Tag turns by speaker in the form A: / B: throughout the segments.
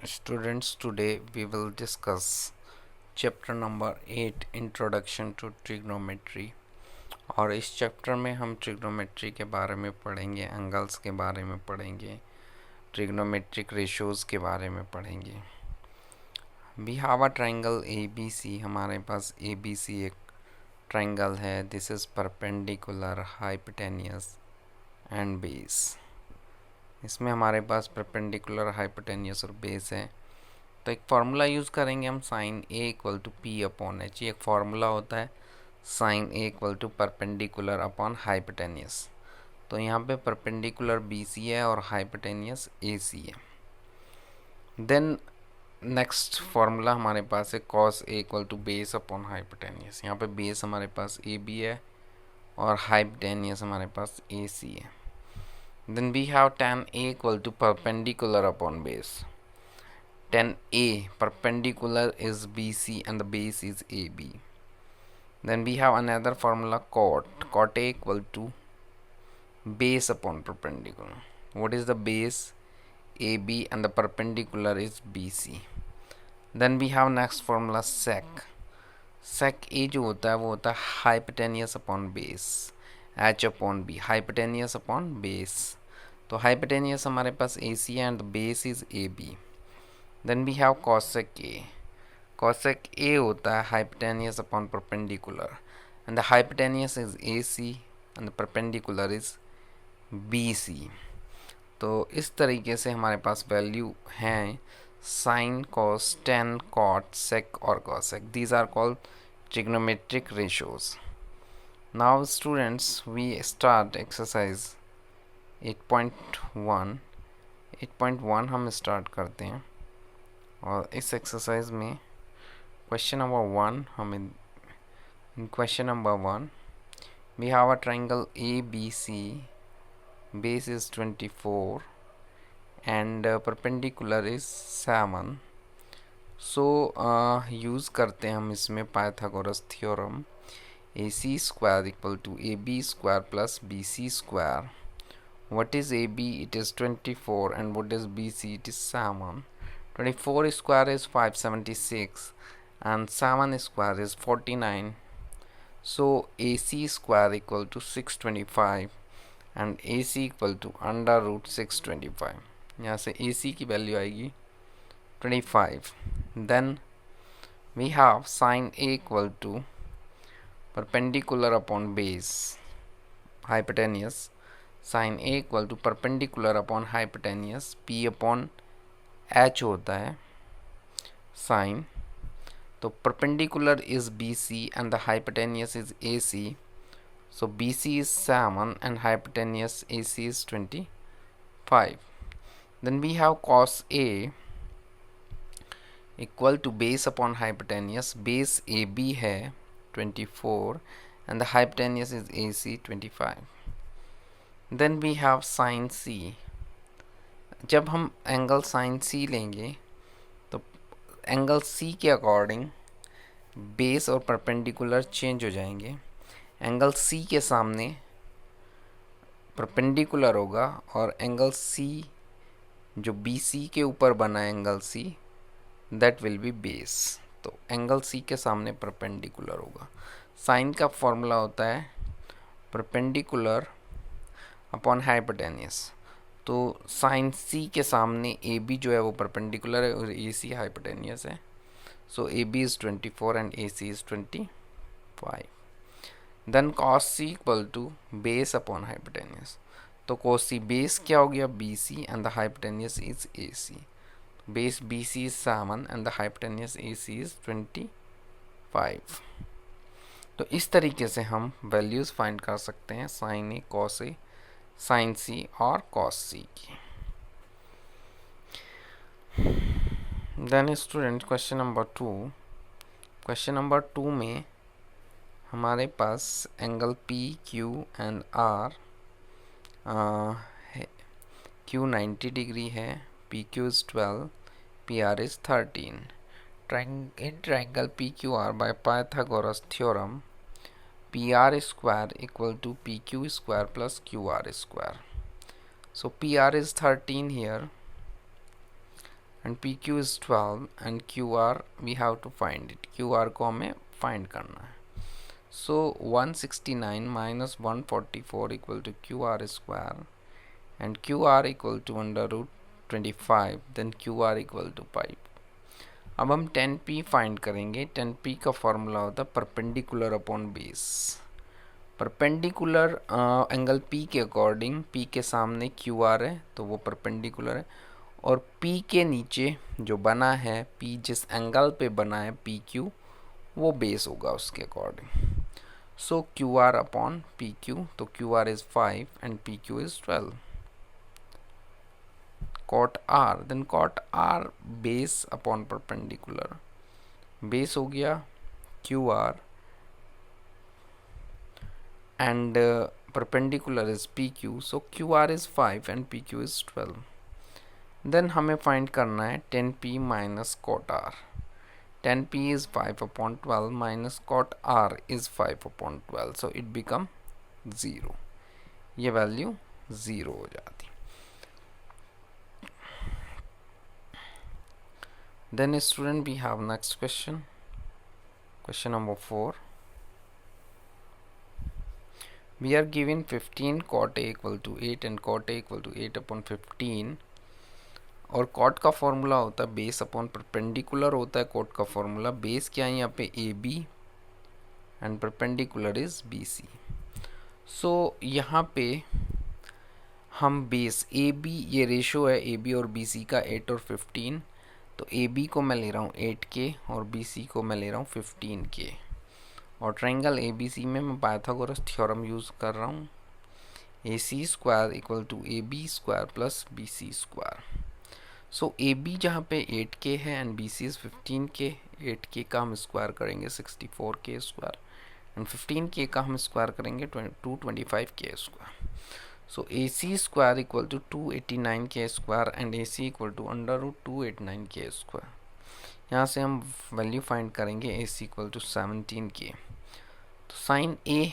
A: Students, today we will discuss chapter number 8 Introduction to Trigonometry। और इस chapter में हम ट्रिग्नोमेट्री के बारे में पढ़ेंगे, एंगल्स के बारे में पढ़ेंगे, ट्रिग्नोमेट्रिक रेशोज के बारे में पढ़ेंगे। We have a triangle A B C. हमारे पास ए बी सी एक ट्रायंगल है। This is perpendicular, hypotenuse and base. इसमें हमारे पास परपेंडिकुलर, हाइपोटेनियस और बेस है। तो एक फार्मूला यूज़ करेंगे हम, sine A equal to P upon H. ये एक फार्मूला होता है, sine A equal to perpendicular upon hypotenuse. तो यहाँ पे परपेंडिकुलर बी सी है और हाइपोटेनियस ए सी है। देन नेक्स्ट फार्मूला हमारे पास है cos A equal to base upon hypotenuse. यहाँ पे बेस हमारे पास ए बी है और हाइपोटेनियस हमारे पास ए सी है। Then we have tan A equal to perpendicular upon base. Tan A perpendicular is BC and the base is AB. Then we have another formula cot A equal to base upon perpendicular. What is the base? AB and the perpendicular is BC. Then we have next formula sec A जो होता है वो होता है hypotenuse upon base, h upon b, hypotenuse upon base। तो hypotenuse हमारे पास AC है and the base is AB। Then we have cosec A। cosec A होता है hypotenuse upon perpendicular and the hypotenuse is AC and the perpendicular is BC। तो इस तरीके से हमारे पास वैल्यू हैं साइन, कॉस, टेन, कॉट, सेक और cosec. These are called trigonometric ratios। Now students, we start exercise 8.1। 8.1 हम स्टार्ट करते हैं और इस एक्सरसाइज में क्वेश्चन नंबर 1 हमें, question number 1 we have a triangle ABC, base is 24 and perpendicular is 7। So use करते हैं हम इसमें Pythagoras theorem. A C square equal to A B square plus B C square. What is AB? It is 24 and what is BC? It is 7। 24 square is 576 and 7 square is 49। So AC square equal to 625 and AC equal to under root 625। यहाँ से AC की value आएगी 25। Then we have sin A equal to perpendicular upon base, hypotenuse। sin A equal to perpendicular upon hypotenuse, P upon H होता है sin। तो perpendicular is BC and the hypotenuse is AC। So BC is 7 and hypotenuse AC is 25। Then we have cos A equal to base upon hypotenuse। base AB है 24 and the hypotenuse is AC 25। Then we have sin C। जब हम angle sin C लेंगे तो angle C के according base और perpendicular change हो जाएंगे। Angle C के सामने परपेंडिकुलर होगा और एंगल C जो BC के ऊपर बना angle C that will be base. तो एंगल C के सामने परपेंडिकुलर होगा। साइन का फॉर्मूला होता है परपेंडिकुलर अपॉन हाइपोटेनियस। तो साइन C के सामने AB जो है वो परपेंडिकुलर है और AC हाइपोटेनियस है। So AB is 24 and AC is 25। Then cos C equal to base upon hypotenuse. तो cos C बेस क्या हो गया BC and the hypotenuse is AC। Base BC is 7 and the hypotenuse AC is 25। तो इस तरीके से हम values find कर सकते हैं sine A, cos A, sine C और कॉस सी की। Then student question number 2। Question number 2 में हमारे पास angle P, Q and R Q 90 degree है, PQ is 12, PR is 13। In triangle PQR by Pythagoras theorem, PR square equal to PQ square plus QR square। So PR is 13 here and PQ is 12 and QR we have to find it. QR को हमें find करना है. So 169 minus 144 equal to QR square and QR equal to under root 25, then QR equal to 5. अब हम 10P find करेंगे. 10P का formula होता है perpendicular upon base. Perpendicular angle P के अकॉर्डिंग, P के सामने QR है तो वो परपेंडिकुलर है, और P के नीचे जो बना है, P जिस एंगल पे बना है PQ, वो बेस होगा उसके अकॉर्डिंग. सो QR अपॉन PQ, तो QR is 5 and PQ is 12. cot R, then cot R base upon perpendicular, base हो गया QR and perpendicular is PQ, so QR is 5 and PQ is 12. then हमें find करना है 10P minus cot R. 10P is 5 upon 12 minus cot R is 5 upon 12, so it become 0. ये value 0 हो जाती. Then student, we have next question. Question number 4. We are given 15 cot A equal to 8 and cot A equal to 8 upon 15. और cot का formula होता है base upon perpendicular होता है cot का फॉर्मूला. बेस क्या है यहाँ पे AB and perpendicular is BC. सो यहाँ पे हम बेस AB, ये रेशो है AB और BC का 8 और 15, तो AB को मैं ले रहा हूँ 8K और BC को मैं ले रहा हूँ 15K. और ट्रायंगल ABC में मैं पाइथागोरस थ्योरम यूज़ कर रहा हूँ. AC square equal to AB square plus BC square. So AB जहाँ पे 8K है and BC is 15K. 8K का हम स्क्वायर करेंगे 64K स्क्वायर एंड 15K का हम स्क्वायर करेंगे 225K square. So AC square equal to 289K square and AC equal to under root 289K square. यहाँ से हम वैल्यू फाइंड करेंगे AC equal to 17K. तो साइन A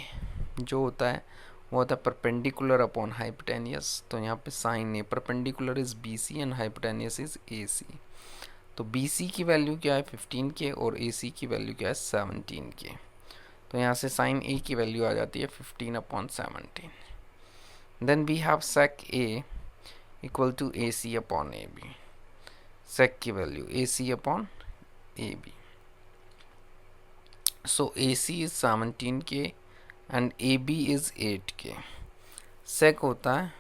A: जो होता है वो होता है परपेंडिकुलर अपॉन हाइपोटेनियस. तो यहाँ पे sine A perpendicular is BC and hypotenuse is AC. तो BC की वैल्यू क्या है 15K और AC की वैल्यू क्या है 17K. तो यहाँ से साइन A की वैल्यू आ जाती है 15 upon 17. Then we have sec A equal to AC upon AB. Sec की value AC upon AB. So AC is 17K and AB is 8K. Sec होता है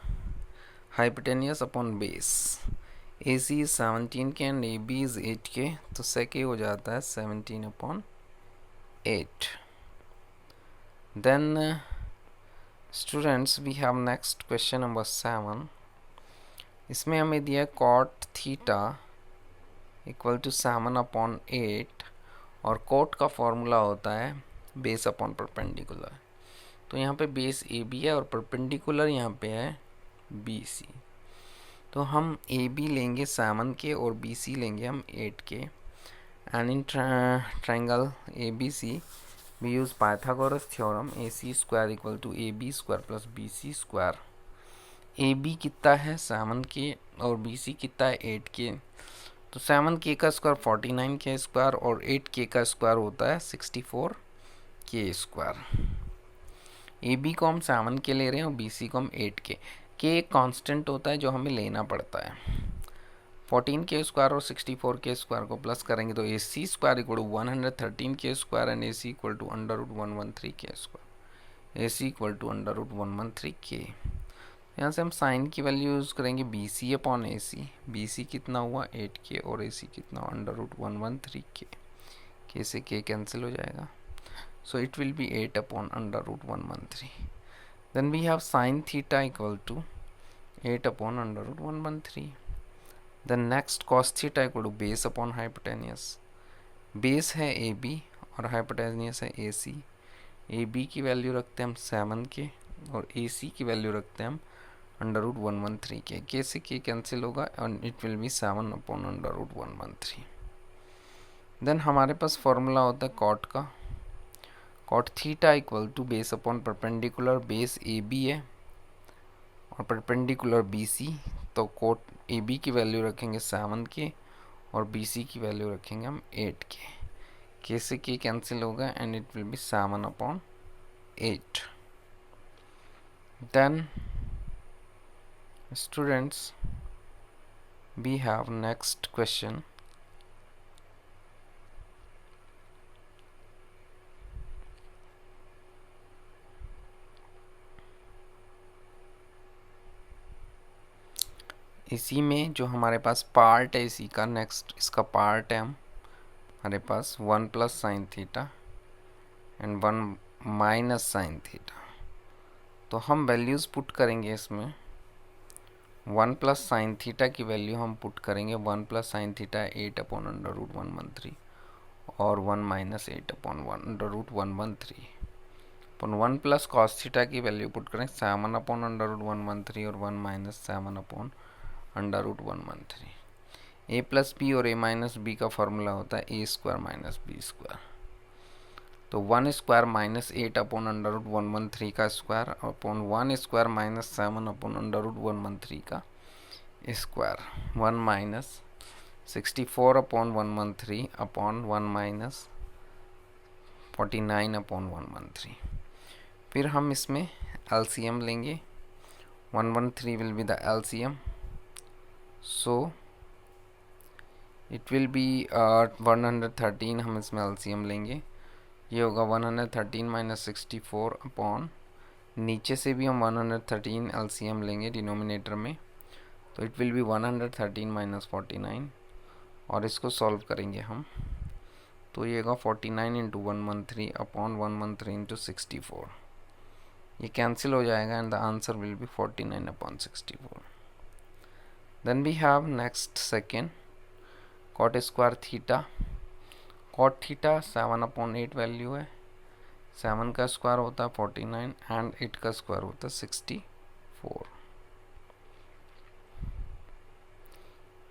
A: hypotenuse upon base. AC is 17K and AB is 8K. तो sec A हो जाता है 17 upon 8. Then students we have next question number 7. इसमें हमें दिया cot theta equal to 7 upon 8 और कॉट का फॉर्मूला होता है बेस अपॉन परपेंडिकुलर. तो यहाँ पे बेस AB है और परपेंडिकुलर यहाँ पे है BC. तो हम AB लेंगे 7K और BC लेंगे हम 8K. And in triangle ABC we use Pythagoras theorem. AC square equal to AB square plus BC square. AB कितना है 7K और BC कितना है 8K. तो 7K का स्क्वायर 49K स्क्वायर और 8K का स्क्वायर होता है 64K स्क्वायर. AB को हम 7K ले रहे हैं और BC को हम 8K. K एक कांस्टेंट होता है जो हमें लेना पड़ता है. 14K स्क्वायर और 64K स्क्वायर को प्लस करेंगे तो AC square equal to 113K square and AC equal to under root 113K square. AC equal to under root 113K. यहाँ से हम साइन की वैल्यू यूज़ करेंगे BC अपॉन AC. BC कितना हुआ 8K और AC कितना अंडर रूट 113K. K से K कैंसिल हो जाएगा. So it will be 8 upon under root 113. Then we have sine theta equal to 8 upon under root 113. Then next cos theta equal to base upon hypotenuse. Base है AB और hypotenuse है AC. AB की value रखते हैं हम 7K और AC की value रखते हैं हम अंडर रूट 113K. K से K कैंसिल होगा और it will be 7 upon under root 113. Then हमारे पास फॉर्मूला होता है कॉट का. Cot theta equal to base upon perpendicular. Base AB है और परपेंडिकुलर BC. तो कोट AB की वैल्यू रखेंगे 7K और बी सी की वैल्यू रखेंगे हम 8k। k से k कैंसिल होगा and it will be 7/8। Then students, we have next question. इसी में जो हमारे पास पार्ट है इसी का, नेक्स्ट इसका पार्ट है हमारे पास 1 plus sine theta and 1 minus sine theta. तो हम वैल्यूज़ पुट करेंगे इसमें। 1 प्लस साइन थीटा की वैल्यू हम पुट करेंगे 1 प्लस साइन थीटा 8/√113 और 1 माइनस 8/√113 अपन 1 प्लस कॉस थीटा की वैल्यू पुट करें 7/√113 और 1 माइनस 7/√113। ए प्लस बी और ए माइनस बी का फॉर्मूला होता है ए स्क्वायर माइनस बी स्क्वायर। तो 1 स्क्वायर माइनस 8/√113 का स्क्वायर अपॉन 1 स्क्वायर माइनस 7/√113 का स्क्वायर, 1 माइनस 64/113 अपॉन 1 माइनस 49/113। फिर हम इसमें एलसीएम लेंगे। 113 will be the LCM, so it will B 113। हम इसमें एलसीएम लेंगे, ये होगा 113 माइनस 64 अपॉन, नीचे से भी हम 113 एलसीएम लेंगे डिनोमिनेटर में, तो इट विल बी 113 माइनस 49 और इसको सॉल्व करेंगे हम, तो ये होगा 49 इंटू 113 अपॉन 113 इंटू 64। ये कैंसिल हो जाएगा and the answer will be 49/64। Then we have next second cot square theta. Cot theta 7/8 value है, 7 का स्क्वायर होता है 49 एंड 8 का स्क्वायर होता है 64।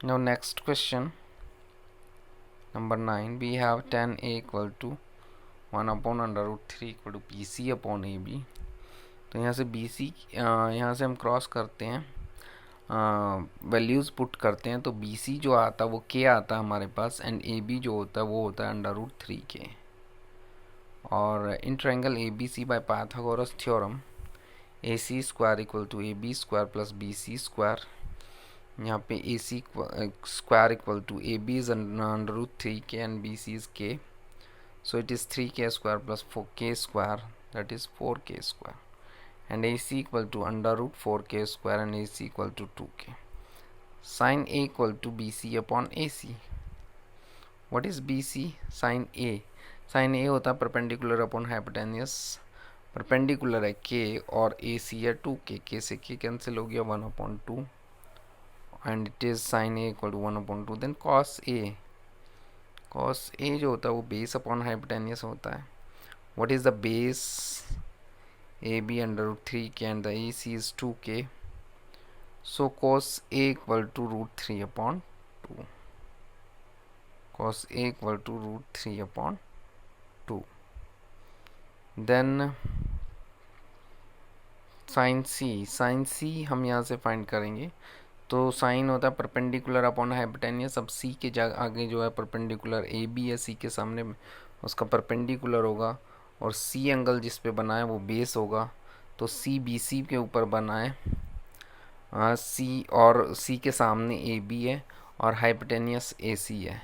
A: Now next question number 9, we have tan a equal to 1/√3 equal to B C upon A B. तो यहाँ से बी सी, यहाँ से हम क्रॉस करते हैं, वैल्यूज़ पुट करते हैं, तो बी सी जो आता है वो के आता है हमारे पास एंड ए बी जो होता है वो होता है √3k। और in triangle A B C by Pythagoras theorem A C square equal to A B square plus B C square, यहाँ पे A C square equal to A B is √3k and B C is k, so it is 3k square plus 4k square, that is 4k square, and AC equal to √4k square and AC equal to 2k. Sin A equal to BC upon AC. What is BC? Sin A. Sin A होता है perpendicular upon hypotenuse, perpendicular है k और AC है 2k, k से k cancel हो गया 1/2 and it is sin A equal to 1/2. Then cos A. cos A जो होता है वो बेस अपॉन हाइपोटेनियस होता है। What is the base? AB √3k and the AC is 2k. So cos A equal to √3/2. Cos A equal to √3/2. Then sin C. Sin C हम यहाँ से find करेंगे। तो साइन होता है परपेंडिकुलर अपॉन हाइपोटेनियस। अब सी के आगे जो है परपेंडिकुलर ए बी है, सी के सामने उसका परपेंडिकुलर होगा और सी एंगल जिस पे बना है वो बेस होगा, तो सी बी सी के ऊपर बना है सी, और सी के सामने ए बी है और हाइपोटेनियस ए सी है।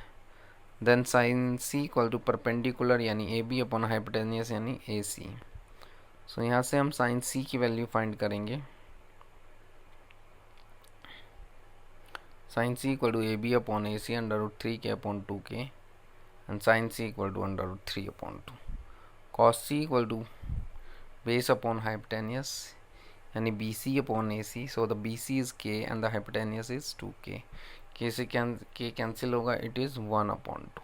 A: Then sine C equal to perpendicular यानी ए बी अपॉन हाइपोटेनियस यानी ए सी। सो यहाँ से हम साइन सी की वैल्यू फाइंड करेंगे। sin c equal to ab upon ac √3k upon 2k and sin c equal to √3/2. cos c equal to base upon hypotenuse यानी bc upon ac, so the bc is k and the hypotenuse is 2k. k से k cancel होगा, it is 1/2.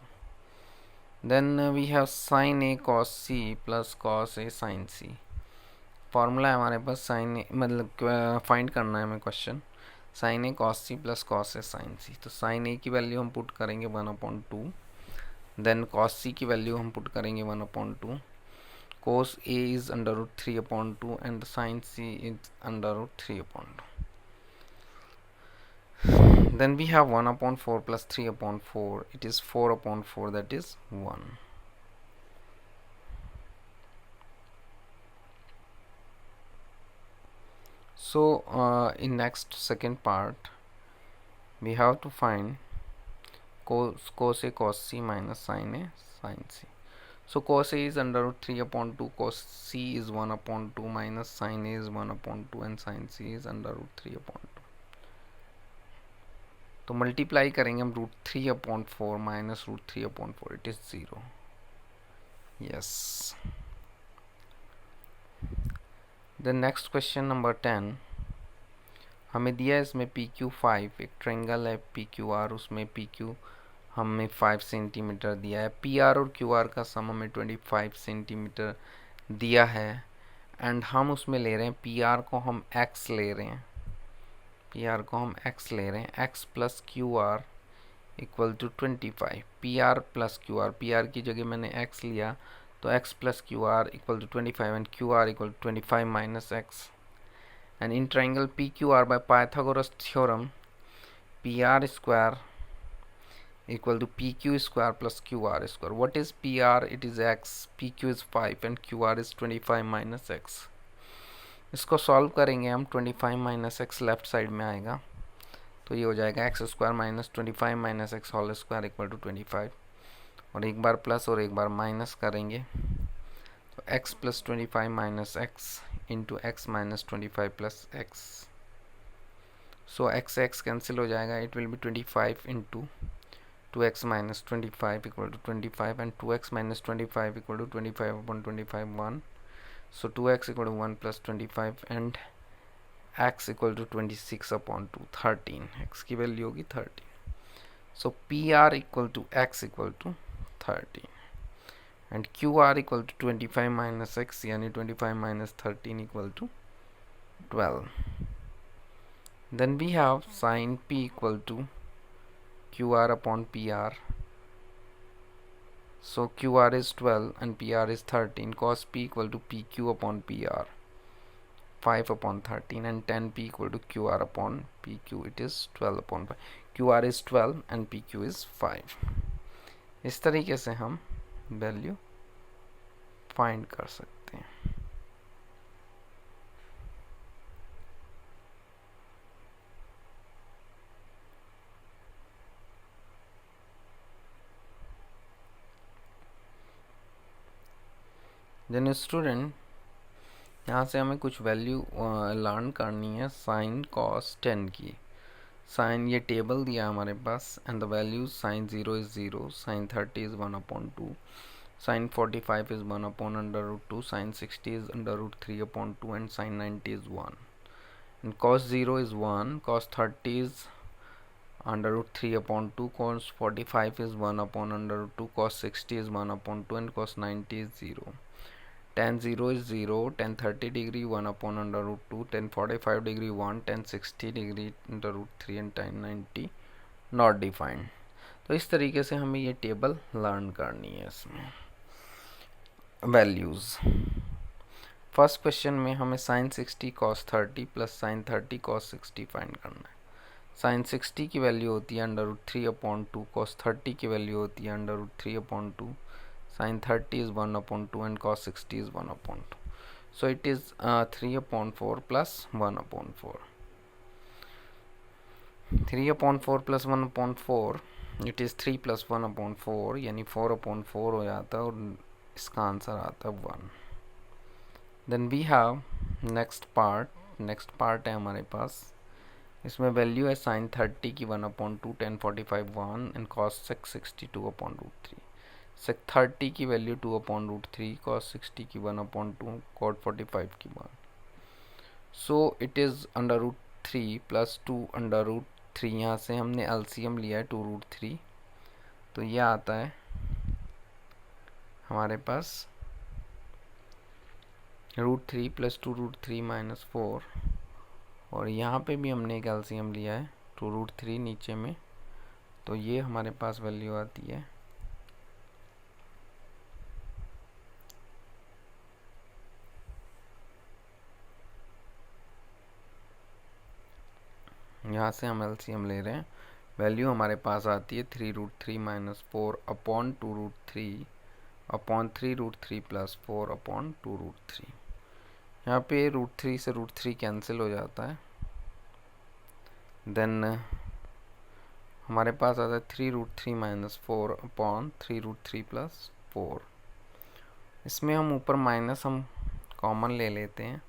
A: then we have sin a cos c plus cos a sin c. Formula है हमारे पास sin a, मतलब find करना है हमें question, sign A cos C plus cos A sine सी। तो sign ए की वैल्यू हम पुट करेंगे 1/2, देन कॉस सी की वैल्यू हम पुट करेंगे 1/2, cos A is √3/2 and sine C is √3/2। then we have 1 upon 4 plus 3 upon 4. It is 4 upon 4, that is 1. So in next second part we have to find cos A cos C minus sin A sin C. So cos A is under root 3 upon 2, cos C is 1 upon 2, minus sin A is 1 upon 2 and sin C is under root 3 upon 2. तो multiply करेंगे हम root 3 upon 4 minus root 3 upon 4, it is 0. Yes. Then next question number 10. हमें दिया है इसमें PQ5, एक triangle है PQR, उसमें PQ हमें 5 सेंटीमीटर दिया है. PR और QR का सम हमें 25 सेंटीमीटर दिया है एंड हम उसमें ले रहे हैं PR को हम X ले रहे हैं. PR को हम X ले रहे हैं. X plus QR equal to 25. PR plus QR, PR की जगह मैंने X लिया तो X plus QR equal to 25 and QR equal to 25 minus X. And in triangle PQR by Pythagoras theorem PR square equal to PQ square plus QR square. What is PR? It is X, PQ is 5 and QR is 25 minus X. इसको solve करेंगे हम. 25 minus x left side में आएगा तो ये हो जाएगा X square minus 25 minus X whole square equal to 25. और एक बार प्लस और एक बार माइनस करेंगे तो X plus 25 minus X into X minus 25 plus X. So X X cancel हो जाएगा. It will be 25 into 2x minus 25 equal to 25 and 2x minus 25 equal to 25 upon 25 1. So 2x equal to 1 plus 25 and x equal to 26 upon 2 13. x की value होगी 13. So PR equal to x equal to 13 and QR equal to 25 minus x यानी 25 minus 13 equal to 12. Then we have sin P equal to QR upon PR. So QR is 12 and PR is 13. Cos P equal to PQ upon PR, 5 upon 13, and tan P equal to QR upon PQ. It is 12 upon 5. QR is 12 and PQ is 5. इस तरीके से हम value find कर सकते हैं. Then student यहाँ से हमें कुछ वैल्यू लर्न करनी है साइन कॉस 10 की. साइन ये टेबल दिया हमारे पास and the values sine 0 is 0, sine 30 is 1 upon 2, sine 45 is 1 upon under root 2, sine 60 is under root 3 upon 2 and sine 90 is 1. And cos 0 is 1, cos 30 is under root 3 upon 2, cos 45 is 1 upon under root 2, cos 60 is 1 upon 2 and cos 90 is 0. tan 0 is 0, tan 30 degree 1 upon under root 2, tan 45 degree 1, tan 60 degree under root 3 and tan 90 not defined. तो इस तरीके से हमें ये table learn करनी है. इसमें values first question में हमें sine 60 cos 30 plus sine 30 cos 60 find करना है. साइन 60 की वैल्यू होती है अंडर रूट 3 अपॉन 2, cos 30 की वैल्यू होती है under root 3 upon 2, sin 30 is 1 upon 2 and cos 60 is 1 upon 2. So it is 3 upon 4 plus 1 upon 4. 3 upon 4 plus 1 upon 4, it is 3 plus 1 upon 4 यानी 4 upon 4 हो जाता है और इसका आंसर आता है 1. Then we have next part है हमारे पास. इसमें वैल्यू है sin 30 की 1 upon 2, tan 45 1 and cos 62 upon root 3. sec 30 की वैल्यू 2 अपॉन रूट 3, cos 60 की 1 अपॉन 2, cot 45 की 1. So it is under root 3 plus 2 under root 3. यहाँ से हमने LCM लिया है 2 रूट 3 तो यह आता है हमारे पास रूट 3 प्लस 2 रूट 3 माइनस 4. और यहाँ पे भी हमने एक LCM लिया है 2 रूट 3 नीचे में तो ये हमारे पास वैल्यू आती है यहाँ से हम LCM ले रहे हैं, वैल्यू हमारे पास आती है 3√3 minus 4 upon 2√3 upon 3√3 plus 4 upon 2√3। यहाँ पे √3 से √3 कैंसिल हो जाता है, देन हमारे पास आता है 3√3 माइनस 4 अपॉन 3√3 प्लस 4। इसमें हम ऊपर माइनस हम कॉमन ले लेते हैं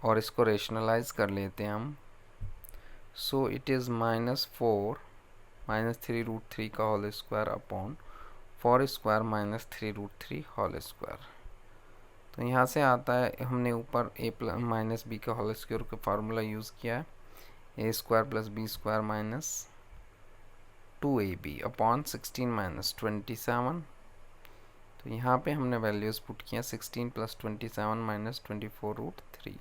A: और इसको रेशनलाइज कर लेते हैं हम। सो इट इज़ -4 माइनस 3√3 का whole square upon 4 square minus 3√3 whole square. तो यहाँ से आता है, हमने ऊपर a प्लस माइनस बी का होल स्क्वायर का फार्मूला यूज़ किया है, a square plus B square minus 2ab upon 16 minus 27। तो यहाँ पे हमने वैल्यूज़ पुट किया 16 प्लस 27 माइनस 24√3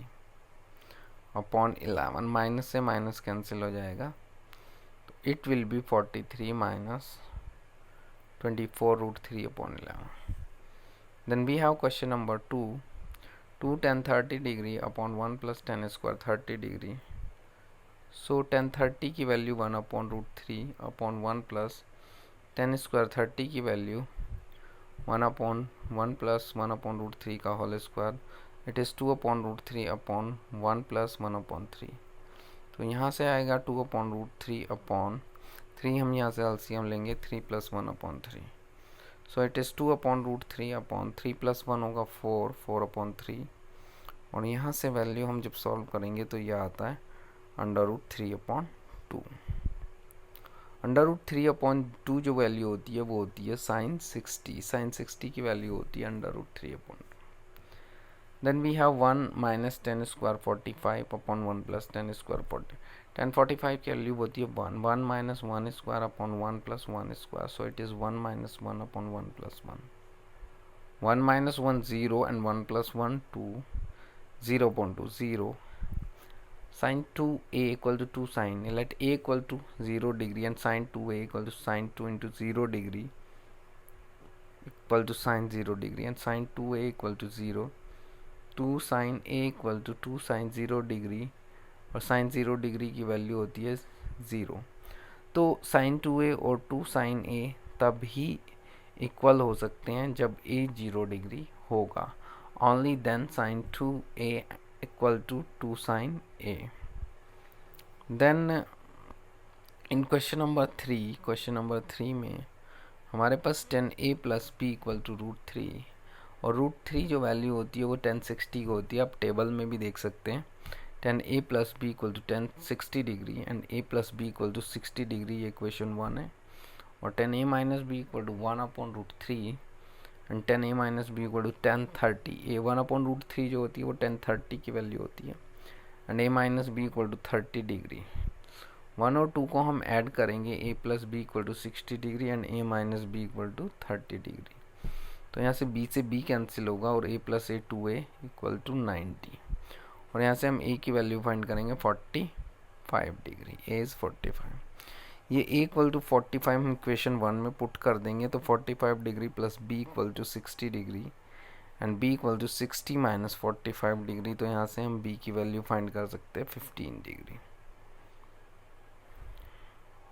A: अपॉन 11। माइनस से माइनस कैंसिल हो जाएगा, तो it will be 43 minus 24√3 upon 11। Then we have question number 2. 2 tan 30 degree upon 1 plus tan square 30 degree. So tan 30 की value 1 upon √3 upon 1 plus tan square 30 की value 1 upon 1 plus 1 upon √3 का whole square, it is 2 upon √3 upon 1 plus 1 upon 3। तो यहाँ से आएगा 2 upon √3 upon 3, हम यहाँ से LCM लेंगे 3 plus 1 upon 3। So it is 2 upon √3 upon 3 plus 1 होगा 4 अपॉन 3, और यहाँ से वैल्यू हम जब सॉल्व करेंगे तो यह आता है √3 अपॉन 2। √3 अपॉन 2 जो वैल्यू होती है वो होती है sin 60। sin 60 की वैल्यू होती है √3 upon 2। Then we have 1 minus tan square 45 upon 1 plus tan square 40। tan 45 की वैल्यू होती है 1 minus 1 square upon 1 plus 1 square, so it is 1 minus 1 upon 1 plus 1। 1 minus 1 0 and 1 plus 1 2, 0 upon 2 0। sin 2a equal to 2 sin a, let a equal to 0 degree and sin 2a equal to sin 2 into 0 degree equal to sin 0 degree and sin 2a equal to 0, 2 sin a equal to 2 sin 0 degree, और sin 0 degree की value होती है 0। तो sin 2a और 2 sin a तब ही equal हो सकते हैं जब a 0 डिग्री होगा, only then sin 2a equal to 2 sin a। then in question number 3 में हमारे पास tan a plus b equal to √3, और √3 जो वैल्यू होती है वो tan 60 की होती है। आप टेबल में भी देख सकते हैं, tan a plus b equal to tan 60 degree and a plus b equal to 60 degree, ये इक्वेशन 1 है। और tan a minus b equal to 1 upon √3 and tan a minus b equal to tan 30। a 1 upon √3 जो होती है वो tan 30 की value होती है, and a minus b equal to 30 degree. 1 और 2 को हम ऐड करेंगे, a plus b equal to 60 degree and a minus b equal to 30 degree. तो यहाँ से b से b कैंसिल होगा और a plus a 2a equal to 90, और यहाँ से हम a की वैल्यू फाइंड करेंगे 45 डिग्री, a इज़ 45। ये a इक्वल टू 45 हम इक्वेशन 1 में पुट कर देंगे, तो 45 degree plus b equal to 60 degree and b equal to 60 minus 45 degree. तो यहाँ से हम b की वैल्यू फाइंड कर सकते हैं 15 डिग्री।